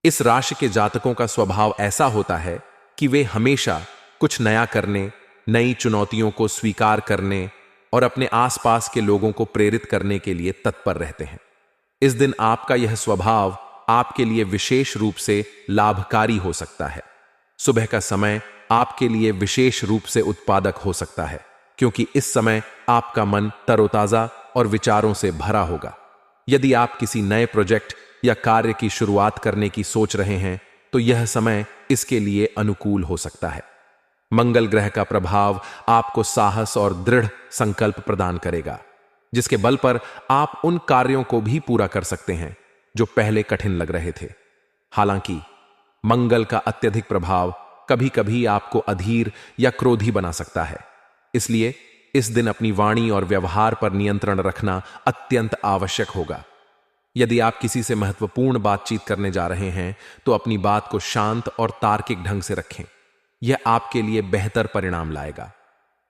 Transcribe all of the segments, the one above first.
इस राशि के जातकों का स्वभाव ऐसा होता है कि वे हमेशा कुछ नया करने, नई चुनौतियों को स्वीकार करने और अपने आसपास के लोगों को प्रेरित करने के लिए तत्पर रहते हैं। इस दिन आपका यह स्वभाव आपके लिए विशेष रूप से लाभकारी हो सकता है। सुबह का समय आपके लिए विशेष रूप से उत्पादक हो सकता है, क्योंकि इस समय आपका मन तरोताजा और विचारों से भरा होगा। यदि आप किसी नए प्रोजेक्ट या कार्य की शुरुआत करने की सोच रहे हैं, तो यह समय इसके लिए अनुकूल हो सकता है। मंगल ग्रह का प्रभाव आपको साहस और दृढ़ संकल्प प्रदान करेगा, जिसके बल पर आप उन कार्यों को भी पूरा कर सकते हैं जो पहले कठिन लग रहे थे। हालांकि मंगल का अत्यधिक प्रभाव कभी कभी आपको अधीर या क्रोधी बना सकता है, इसलिए इस दिन अपनी वाणी और व्यवहार पर नियंत्रण रखना अत्यंत आवश्यक होगा। यदि आप किसी से महत्वपूर्ण बातचीत करने जा रहे हैं, तो अपनी बात को शांत और तार्किक ढंग से रखें। यह आपके लिए बेहतर परिणाम लाएगा।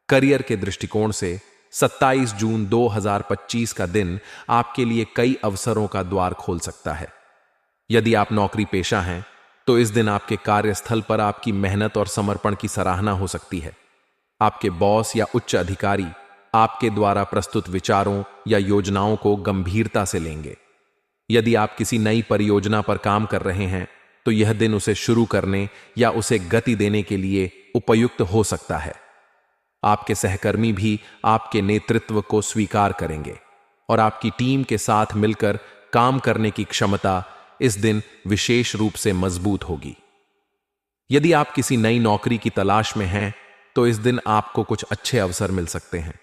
करियर के दृष्टिकोण से 27 जून 2025 का दिन आपके लिए कई अवसरों का द्वार खोल सकता है। यदि आप नौकरी पेशा हैं, तो इस दिन आपके कार्यस्थल पर आपकी मेहनत और समर्पण की सराहना हो सकती है। आपके बॉस या उच्च अधिकारी आपके द्वारा प्रस्तुत विचारों या योजनाओं को गंभीरता से लेंगे। यदि आप किसी नई परियोजना पर काम कर रहे हैं, तो यह दिन उसे शुरू करने या उसे गति देने के लिए उपयुक्त हो सकता है। आपके सहकर्मी भी आपके नेतृत्व को स्वीकार करेंगे और आपकी टीम के साथ मिलकर काम करने की क्षमता इस दिन विशेष रूप से मजबूत होगी। यदि आप किसी नई नौकरी की तलाश में हैं, तो इस दिन आपको कुछ अच्छे अवसर मिल सकते हैं।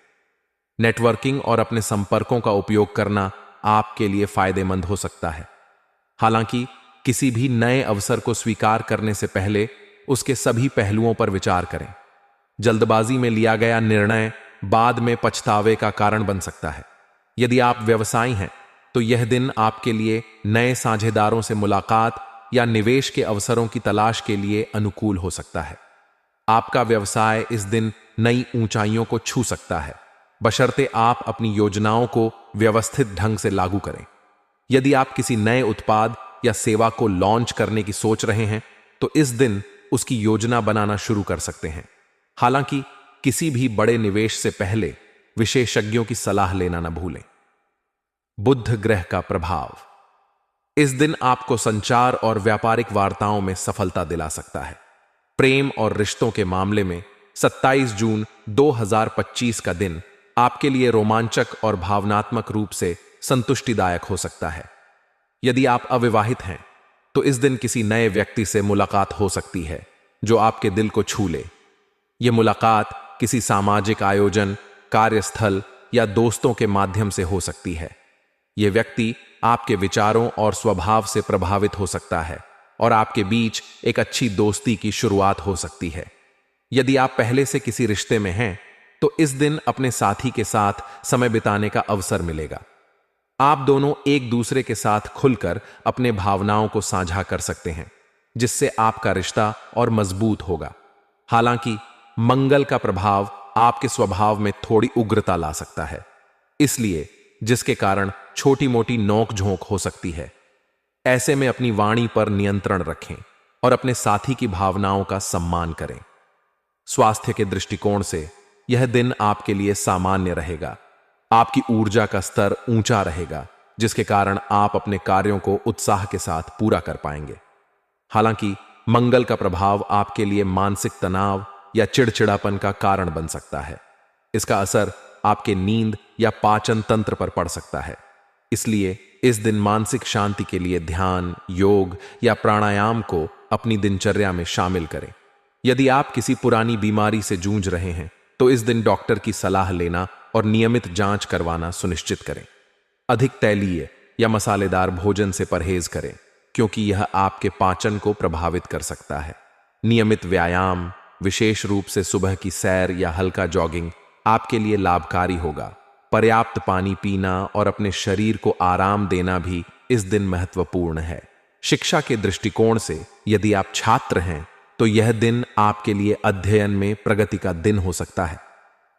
नेटवर्किंग और अपने संपर्कों का उपयोग करना आपके लिए फायदेमंद हो सकता है। हालांकि किसी भी नए अवसर को स्वीकार करने से पहले उसके सभी पहलुओं पर विचार करें। जल्दबाजी में लिया गया निर्णय बाद में पछतावे का कारण बन सकता है। यदि आप व्यवसायी हैं, तो यह दिन आपके लिए नए साझेदारों से मुलाकात या निवेश के अवसरों की तलाश के लिए अनुकूल हो सकता है। आपका व्यवसाय इस दिन नई ऊंचाइयों को छू सकता है, बशर्ते आप अपनी योजनाओं को व्यवस्थित ढंग से लागू करें। यदि आप किसी नए उत्पाद या सेवा को लॉन्च करने की सोच रहे हैं, तो इस दिन उसकी योजना बनाना शुरू कर सकते हैं। हालांकि किसी भी बड़े निवेश से पहले विशेषज्ञों की सलाह लेना न भूलें। बुध ग्रह का प्रभाव इस दिन आपको संचार और व्यापारिक वार्ताओं में सफलता दिला सकता है। प्रेम और रिश्तों के मामले में 27 जून 2025 का दिन आपके लिए रोमांचक और भावनात्मक रूप से संतुष्टिदायक हो सकता है। यदि आप अविवाहित हैं, तो इस दिन किसी नए व्यक्ति से मुलाकात हो सकती है जो आपके दिल को छू ले। यह मुलाकात किसी सामाजिक आयोजन, कार्यस्थल या दोस्तों के माध्यम से हो सकती है। यह व्यक्ति आपके विचारों और स्वभाव से प्रभावित हो सकता है और आपके बीच एक अच्छी दोस्ती की शुरुआत हो सकती है। यदि आप पहले से किसी रिश्ते में हैं, तो इस दिन अपने साथी के साथ समय बिताने का अवसर मिलेगा। आप दोनों एक दूसरे के साथ खुलकर अपने भावनाओं को साझा कर सकते हैं, जिससे आपका रिश्ता और मजबूत होगा। हालांकि मंगल का प्रभाव आपके स्वभाव में थोड़ी उग्रता ला सकता है, इसलिए जिसके कारण छोटी मोटी नोक-झोंक हो सकती है। ऐसे में अपनी वाणी पर नियंत्रण रखें और अपने साथी की भावनाओं का सम्मान करें। स्वास्थ्य के दृष्टिकोण से यह दिन आपके लिए सामान्य रहेगा। आपकी ऊर्जा का स्तर ऊंचा रहेगा, जिसके कारण आप अपने कार्यों को उत्साह के साथ पूरा कर पाएंगे। हालांकि मंगल का प्रभाव आपके लिए मानसिक तनाव या चिड़चिड़ापन का कारण बन सकता है। इसका असर आपके नींद या पाचन तंत्र पर पड़ सकता है। इसलिए इस दिन मानसिक शांति के लिए ध्यान, योग या प्राणायाम को अपनी दिनचर्या में शामिल करें। यदि आप किसी पुरानी बीमारी से जूझ रहे हैं, तो इस दिन डॉक्टर की सलाह लेना और नियमित जांच करवाना सुनिश्चित करें। अधिक तैलीय या मसालेदार भोजन से परहेज करें, क्योंकि यह आपके पाचन को प्रभावित कर सकता है। नियमित व्यायाम, विशेष रूप से सुबह की सैर या हल्का जॉगिंग आपके लिए लाभकारी होगा। पर्याप्त पानी पीना और अपने शरीर को आराम देना भी इस दिन महत्वपूर्ण है। शिक्षा के दृष्टिकोण से यदि आप छात्र हैं, तो यह दिन आपके लिए अध्ययन में प्रगति का दिन हो सकता है।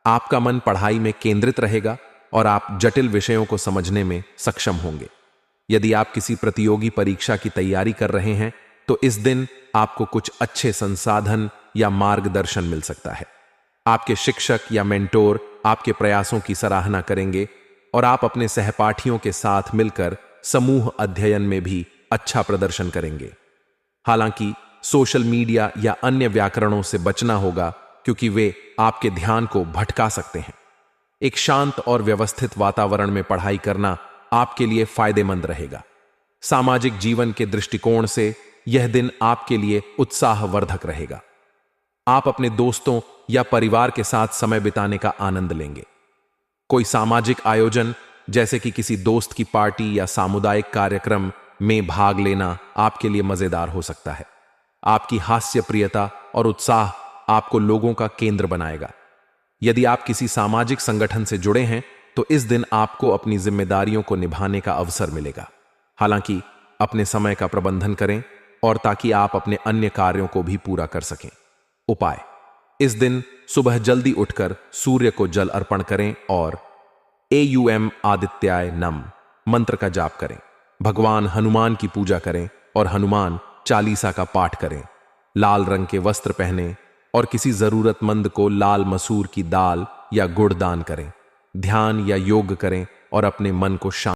आपका मन पढ़ाई में केंद्रित रहेगा और आप जटिल विषयों को समझने में सक्षम होंगे। यदि आप किसी प्रतियोगी परीक्षा की तैयारी कर रहे हैं, तो इस दिन आपको कुछ अच्छे संसाधन या मार्गदर्शन मिल सकता है। आपके शिक्षक या मेंटोर आपके प्रयासों की सराहना करेंगे और आप अपने सहपाठियों के साथ मिलकर समूह अध्ययन में भी अच्छा प्रदर्शन करेंगे। हालांकि सोशल मीडिया या अन्य व्याकरणों से बचना होगा, क्योंकि वे आपके ध्यान को भटका सकते हैं। एक शांत और व्यवस्थित वातावरण में पढ़ाई करना आपके लिए फायदेमंद रहेगा। सामाजिक जीवन के दृष्टिकोण से यह दिन आपके लिए उत्साहवर्धक रहेगा। आप अपने दोस्तों या परिवार के साथ समय बिताने का आनंद लेंगे। कोई सामाजिक आयोजन जैसे कि किसी दोस्त की पार्टी या सामुदायिक कार्यक्रम में भाग लेना आपके लिए मजेदार हो सकता है। आपकी हास्यप्रियता और उत्साह आपको लोगों का केंद्र बनाएगा। यदि आप किसी सामाजिक संगठन से जुड़े हैं तो इस दिन आपको अपनी जिम्मेदारियों को निभाने का अवसर मिलेगा। हालांकि अपने समय का प्रबंधन करें और ताकि आप अपने अन्य कार्यों को भी पूरा कर सकें। उपाय: इस दिन सुबह जल्दी उठकर सूर्य को जल अर्पण करें और एयुएम आदित्याय नम मंत्र का जाप करें। भगवान हनुमान की पूजा करें और हनुमान चालीसा का पाठ करें। लाल रंग के वस्त्र पहनें और किसी जरूरतमंद को लाल मसूर की दाल या गुड़ दान करें। ध्यान या योग करें और अपने मन को शांत